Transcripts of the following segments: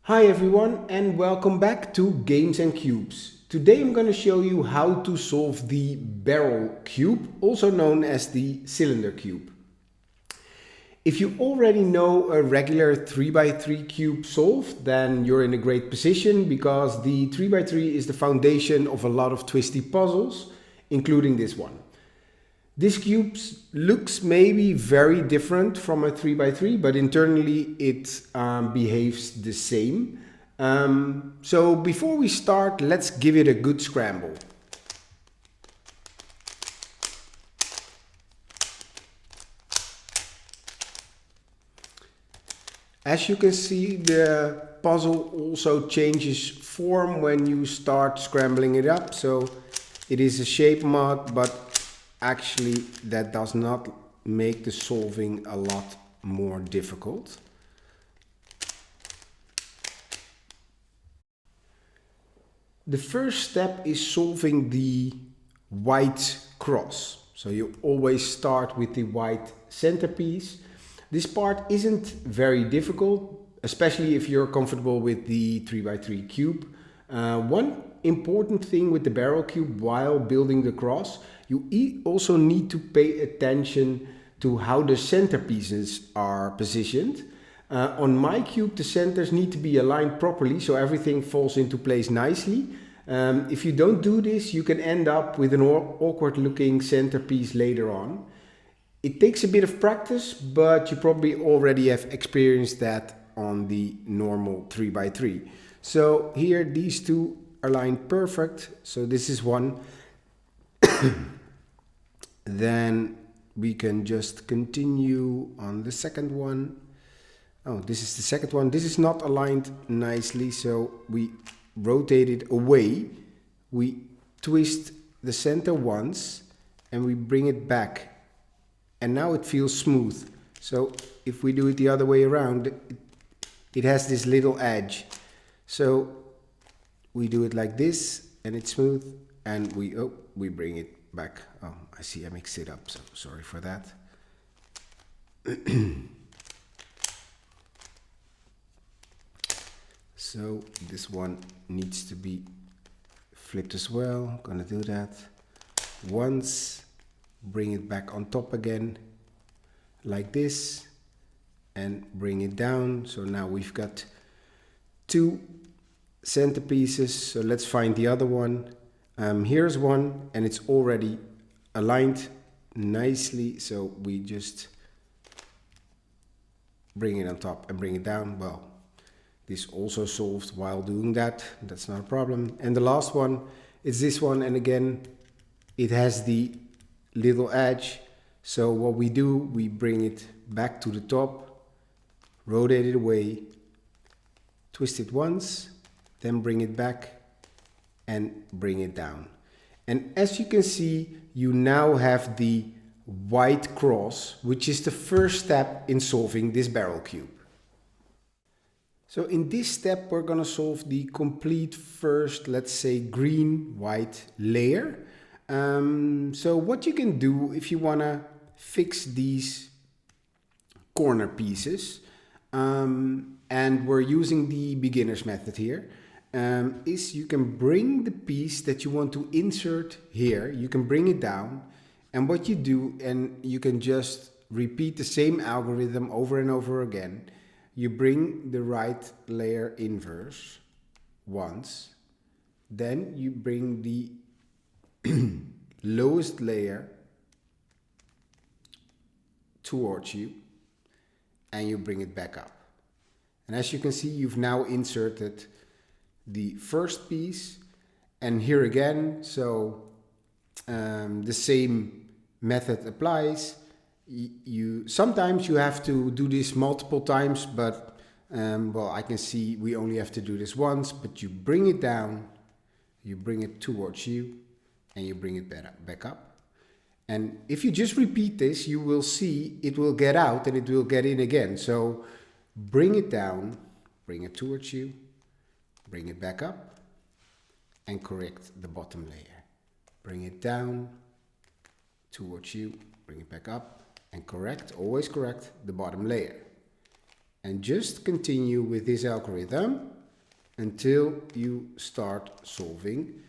Hi everyone and welcome back to Games and Cubes. Today I'm going to show you how to solve the barrel cube, also known as the cylinder cube. If you already know a regular 3x3 cube solved, then you're in a great position because the 3x3 is the foundation of a lot of twisty puzzles, including this one. This cube looks maybe very different from a 3x3, but internally it behaves the same. So before we start, let's give it a good scramble. As you can see, the puzzle also changes form when you start scrambling it up. So it is a shape mod, but actually that does not make the solving a lot more difficult. The first step is solving the white cross. So you always start with the white centerpiece. This part isn't very difficult, especially if you're comfortable with the 3x3 cube. One important thing with the barrel cube while building the cross, you also need to pay attention to how the centerpieces are positioned. On my cube, the centers need to be aligned properly so everything falls into place nicely. If you don't do this, you can end up with an awkward looking centerpiece later on. It takes a bit of practice, but you probably already have experienced that on the normal 3x3. So here these two are aligned perfect. So this is one. Then we can just continue on the second one. Oh, this is the second one. This is not aligned nicely, so we rotate it away. We twist the center once and we bring it back. And now it feels smooth. So if we do it the other way around, it has this little edge. So we do it like this and it's smooth, and we bring it back. Oh, I see I mixed it up, so sorry for that. So this one needs to be flipped as well. I'm gonna do that once. Bring it back on top again like this and bring it down. So now we've got two centerpieces. So let's find the other one. Here's one and it's already aligned nicely. So we just bring it on top and bring it down. Well, this also solved while doing that. That's not a problem. And the last one is this one. And again, it has the little edge. So what we do, we bring it back to the top, rotate it away, twist it once, then bring it back and bring it down. And as you can see, you now have the white cross, which is the first step in solving this barrel cube. So in this step, we're going to solve the complete first, let's say, green-white layer. So what you can do if you want to fix these corner pieces, and we're using the beginner's method here, is you can bring the piece that you want to insert here, you can bring it down, and what you do, and you can just repeat the same algorithm over and over again. You bring the right layer inverse once, then you bring the lowest layer towards you and you bring it back up. And as you can see, you've now inserted the first piece, and here again, so the same method applies. Sometimes you have to do this multiple times, but well, I can see we only have to do this once. But you bring it down, you bring it towards you, and you bring it back up. And if you just repeat this, you will see it will get out and it will get in again. So bring it down, bring it towards you, bring it back up, and correct the bottom layer. Bring it down towards you, bring it back up, and always correct the bottom layer. And just continue with this algorithm until you start solving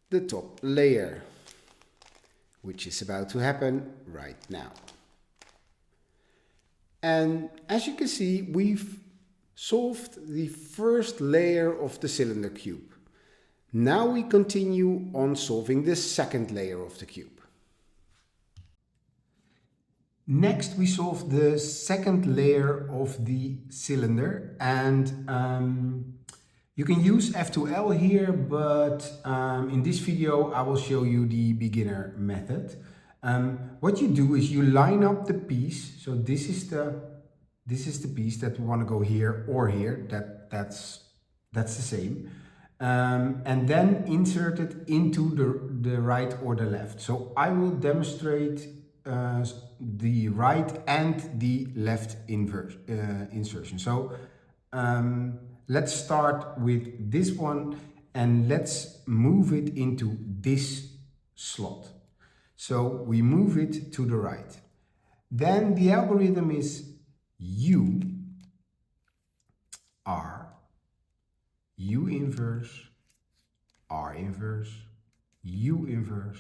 the top layer, which is about to happen right now. And as you can see, we've solved the first layer of the cylinder cube. Now we continue on solving the second layer of the cube. Next, we solve the second layer of the cylinder, and you can use F2L here, but in this video I will show you the beginner method. What you do is you line up the piece. So this is the piece that we want to go here or here. That's the same. And then insert it into the right or the left. So I will demonstrate the right and the left insertion. So let's start with this one and let's move it into this slot. So we move it to the right. Then the algorithm is U, R, U inverse, R inverse, U inverse,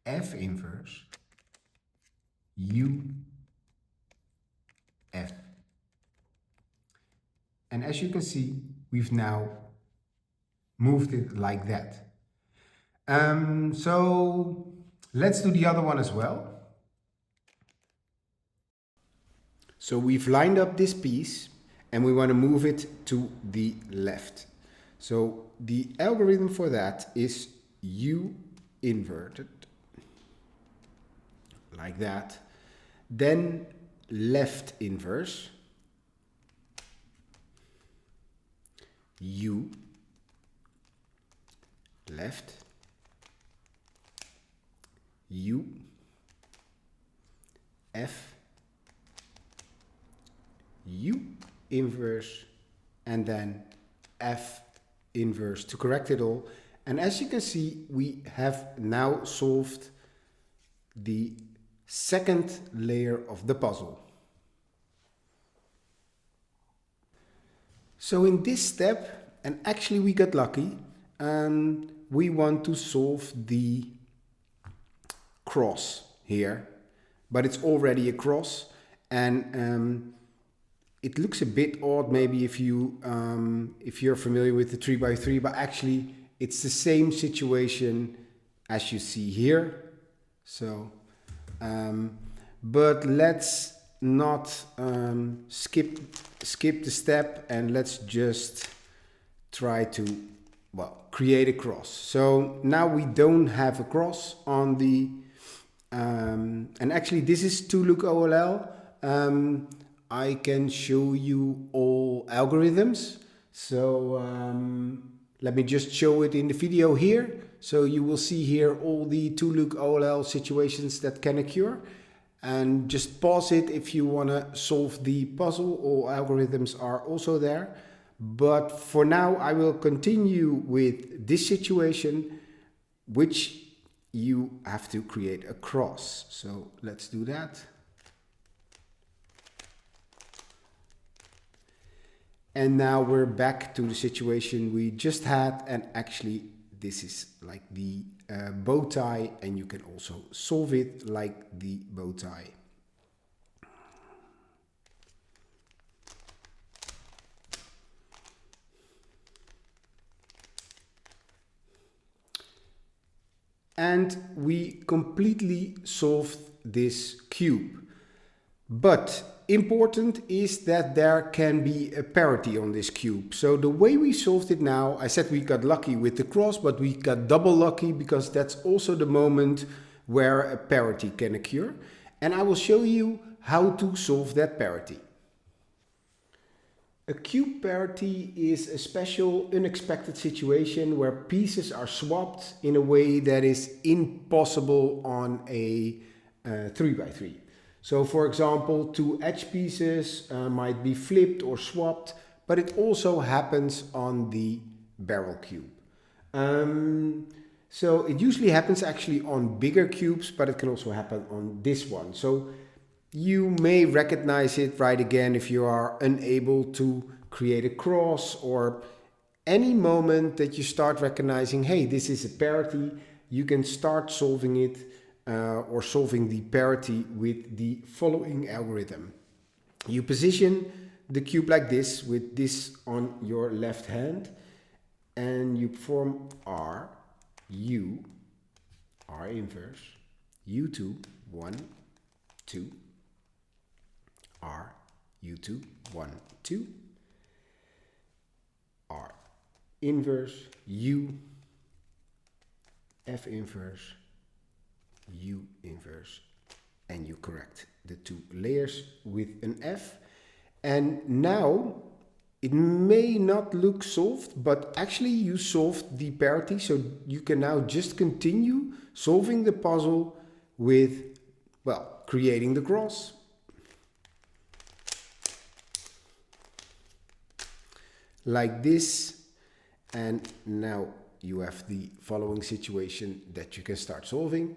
F inverse, U, F. And as you can see, we've now moved it like that. So let's do the other one as well. So we've lined up this piece and we want to move it to the left. So the algorithm for that is U inverted, like that. Then left inverse, U, left, U, F, U inverse, and then F inverse to correct it all. And as you can see, we have now solved the second layer of the puzzle. So in this step, and actually we got lucky, we want to solve the cross here, but it's already a cross, and it looks a bit odd maybe if you're familiar with the 3x3, but actually it's the same situation as you see here. So but let's not skip the step, and let's just try to, well, create a cross. So now we don't have a cross on the and actually this is to look OLL. I can show you all algorithms. So let me just show it in the video here. So you will see here all the to-look OLL situations that can occur. And just pause it if you want to solve the puzzle. All algorithms are also there. But for now, I will continue with this situation, which you have to create a cross. So let's do that. And now we're back to the situation we just had, and actually this is like the bow tie, and you can also solve it like the bow tie. And we completely solved this cube. But important is that there can be a parity on this cube. So the way we solved it now, I said we got lucky with the cross, but we got double lucky because that's also the moment where a parity can occur. And I will show you how to solve that parity. A cube parity is a special, unexpected situation where pieces are swapped in a way that is impossible on a 3x3. So for example, two edge pieces might be flipped or swapped, but it also happens on the barrel cube. So it usually happens actually on bigger cubes, but it can also happen on this one. So you may recognize it right again if you are unable to create a cross, or any moment that you start recognizing, hey, this is a parity, you can start solving it or solving the parity with the following algorithm. You position the cube like this with this on your left hand, and you perform R, U, R inverse, U2, 1, 2, R, U2, 1, 2, R inverse, U, F inverse, U inverse, and you correct the two layers with an F. And now it may not look solved, but actually you solved the parity, so you can now just continue solving the puzzle with, well, creating the cross. Like this. And now you have the following situation that you can start solving.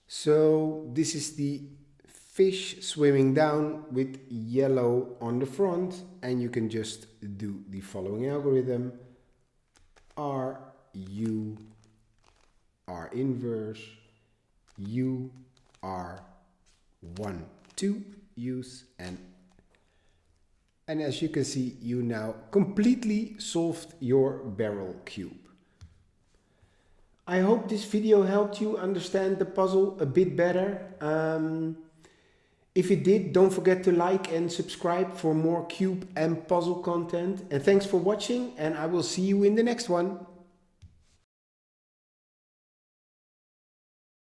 So this is the fish swimming down with yellow on the front, and you can just do the following algorithm: R, U, R inverse, U, R, 1, 2, use, and as you can see, you now completely solved your barrel cube. I hope this video helped you understand the puzzle a bit better. If it did, don't forget to like and subscribe for more cube and puzzle content. And thanks for watching, and I will see you in the next one.